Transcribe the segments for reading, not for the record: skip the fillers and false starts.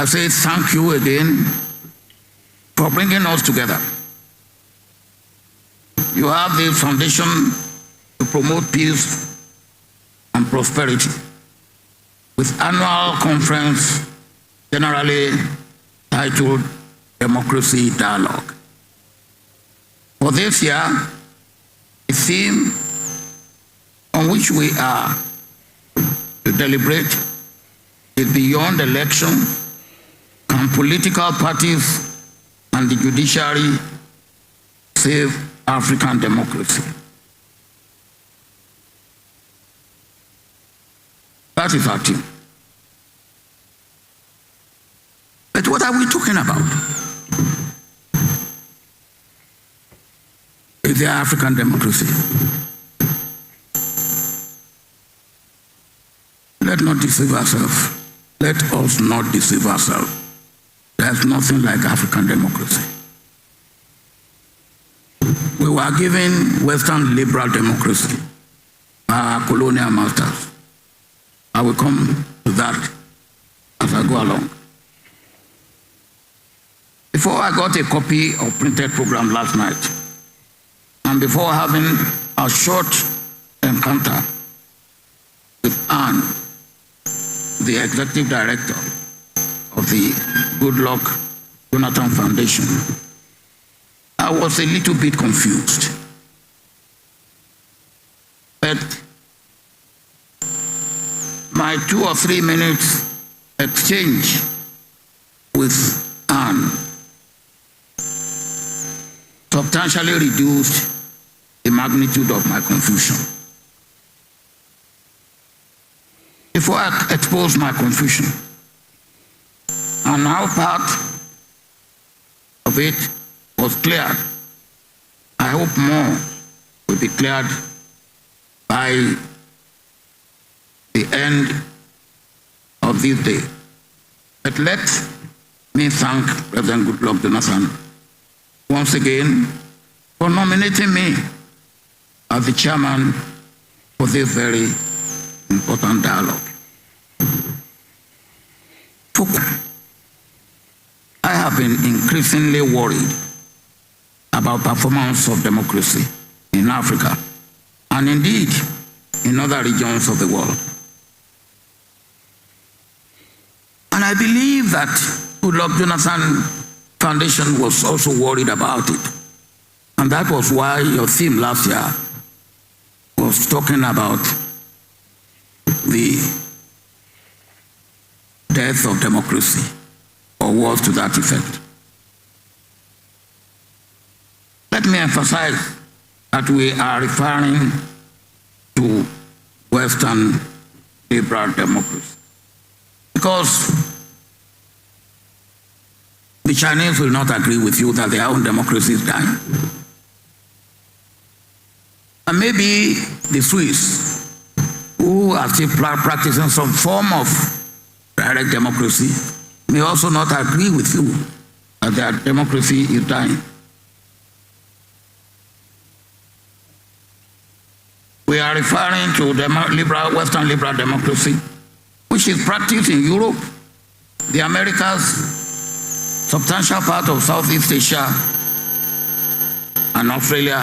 I say thank you again for bringing us together. You have the foundation to promote peace and prosperity with annual conference generally titled Democracy Dialogue. For this year, the theme on which we are to deliberate is beyond election. Can political parties and the judiciary save African democracy? That is our team. But what are we talking about? Is there African democracy? Let not deceive ourselves. Let us not deceive ourselves. There's nothing like African democracy. We were given Western liberal democracy by our colonial masters. I will come to that as I go along. Before I got a copy of printed program last night, and before having a short encounter with Anne, the executive director of the Goodluck Jonathan Foundation, I was a little bit confused. But my 2 or 3 minutes exchange with Anne substantially reduced the magnitude of my confusion. Before I expose my confusion, and how part of it was cleared, I hope more will be cleared by the end of this day. But let me thank President Goodluck Jonathan once again for nominating me as the chairman for this very important dialogue. I have been increasingly worried about performance of democracy in Africa and indeed in other regions of the world. And I believe that Goodluck Jonathan Foundation was also worried about it. And that was why your theme last year was talking about the death of democracy, or words to that effect. Let me emphasize that we are referring to Western liberal democracy, because the Chinese will not agree with you that their own democracy is dying. And maybe the Swiss, who are still practicing some form of direct democracy, may also not agree with you that their democracy is dying. We are referring to Western liberal democracy, which is practiced in Europe, the Americas, substantial part of Southeast Asia, and Australia,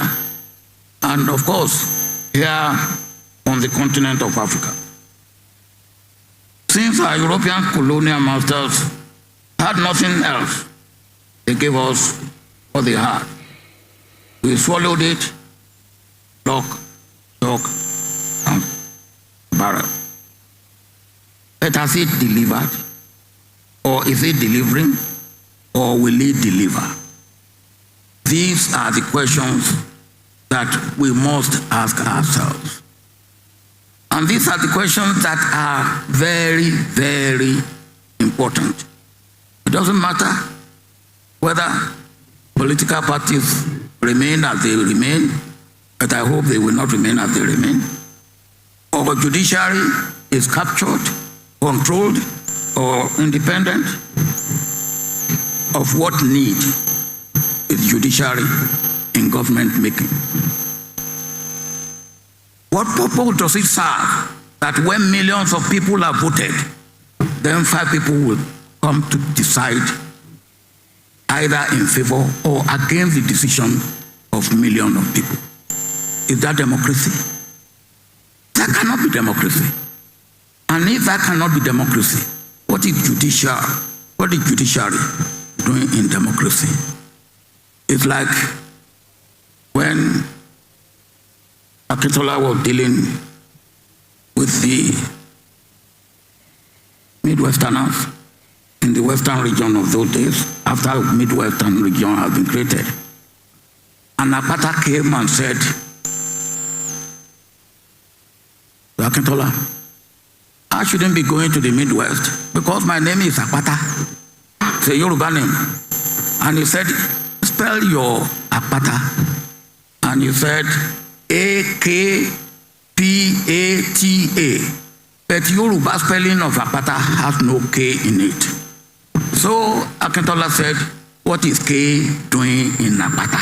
and of course, here on the continent of Africa. Since our European colonial masters had nothing else, they gave us what they had. We swallowed it, lock, stock, and barrel. But has it delivered? Or is it delivering? Or will it deliver? These are the questions that we must ask ourselves. And these are the questions that are very, very important. It doesn't matter whether political parties remain as they remain, but I hope they will not remain as they remain, or judiciary is captured, controlled, or independent. Of what need is judiciary in government making? What purpose does it serve that when millions of people are voted, then 5 people will come to decide either in favor or against the decision of millions of people. Is that democracy? That cannot be democracy. And if that cannot be democracy, what is judiciary? What is judiciary doing in democracy? It's like when Akintola was dealing with the Midwesterners in the Western region of those days, after the Midwestern region had been created. And Akpata came and said, Akintola, I shouldn't be going to the Midwest because my name is Akpata. It's a Yoruba name. And he said, spell your Akpata. And he said, Akpata. But Yoruba spelling of Akpata has no K in it. So Akintola said, what is K doing in Akpata?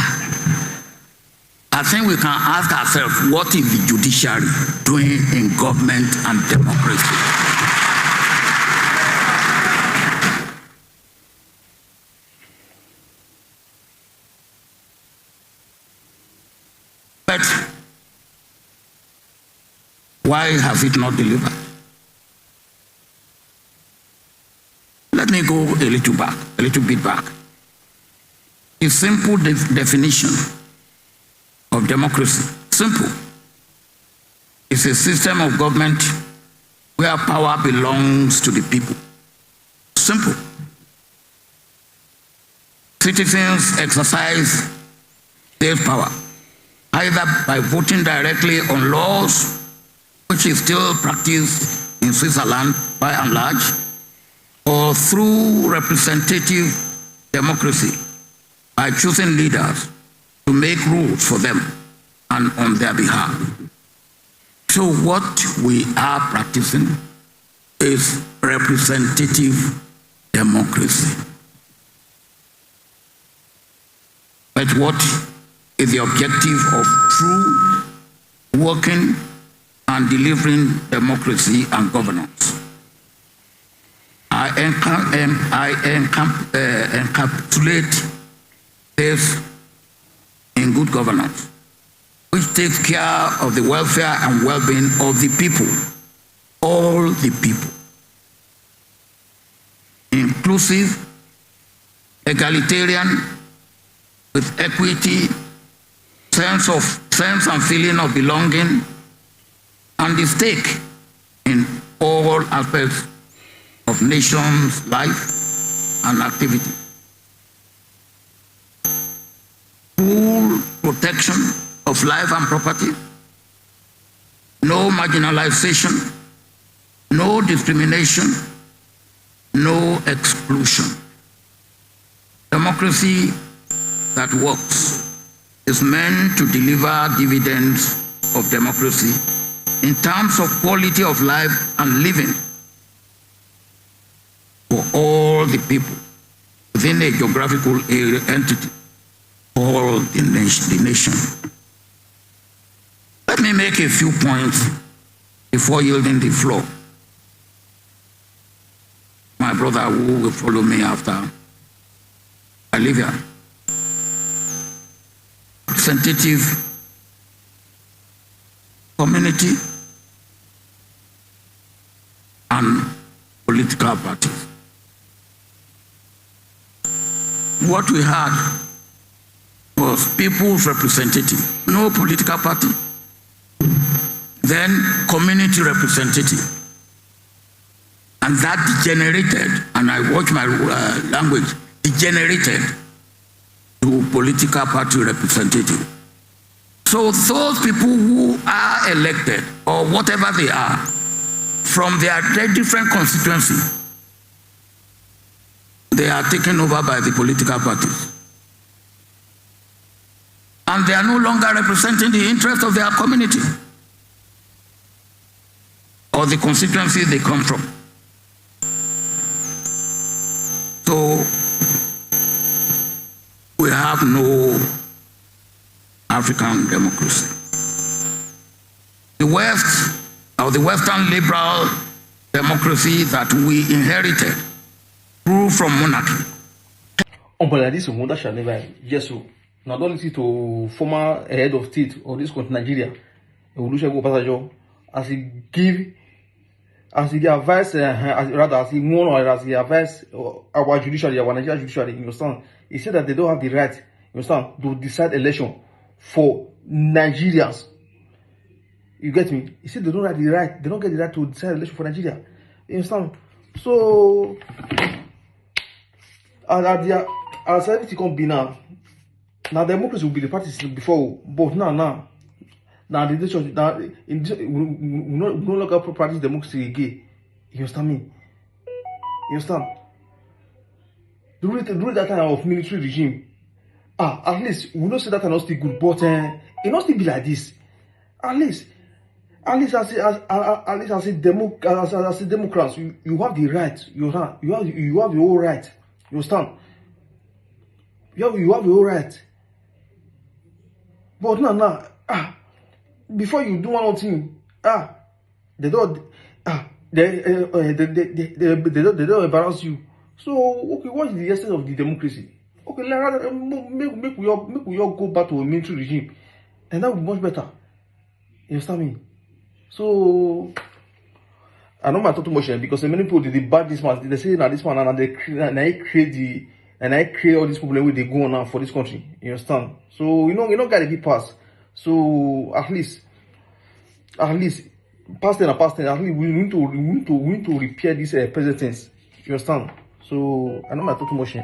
I think we can ask ourselves, what is the judiciary doing in government and democracy? But why has it not delivered? Let me go a little bit back. A simple definition of democracy, simple. It's a system of government where power belongs to the people. Simple. Citizens exercise their power either by voting directly on laws, which is still practiced in Switzerland by and large, or through representative democracy by choosing leaders to make rules for them and on their behalf. So what we are practicing is representative democracy. But what is the objective of true working and delivering democracy and governance? I encapsulate this in good governance, which takes care of the welfare and well-being of the people, all the people. Inclusive, egalitarian, with equity, sense and feeling of belonging, and the stake in all aspects of nation's life and activity. Full protection of life and property, no marginalization, no discrimination, no exclusion. Democracy that works is meant to deliver dividends of democracy in terms of quality of life and living for all the people within a geographical entity, all the nation. Let me make a few points before yielding the floor. My brother who will follow me after I leave here. Representative community and political parties. What we had was people's representative, no political party, then community representative. And that degenerated, and I watch my language, degenerated to political party representative. So those people who are elected, or whatever they are, from their different constituency, they are taken over by the political parties. And they are no longer representing the interest of their community or the constituency they come from. So we have no African democracy. The West, or the Western liberal democracy that we inherited rule from monarchy. But this one that shall never yes so. Now don't listen to former head of state of this country, Nigeria, Olusegun Obasanjo, as he give advice, as he warn or as he advise our judiciary, our Nigerian judiciary, you understand? He said that they don't have the right, you understand, to decide election for Nigerians. You get me? He said they don't have the right, they don't get the right to decide election for Nigeria. You understand? So, as everything can be now democracy will be the party before, but now the nation now we no longer practice democracy again. You understand me? You understand? During that kind of military regime, at least we don't say that are not still good, but it not still be like this. At least as a Democrats, you have the right. You have the whole right. You understand? You have the whole right. But now, before you do one thing, they don't embarrass you. So okay, what is the essence of the democracy? Okay, make we all go back to a military regime, and that would be much better. You understand me? So I know I talk too much because many people they bad this man. They say this man and I create all these problems where they go on now for this country. You understand? So you know gotta be passed. So at least past ten. At least we need to repair these present things. You understand? So I know I talk too much.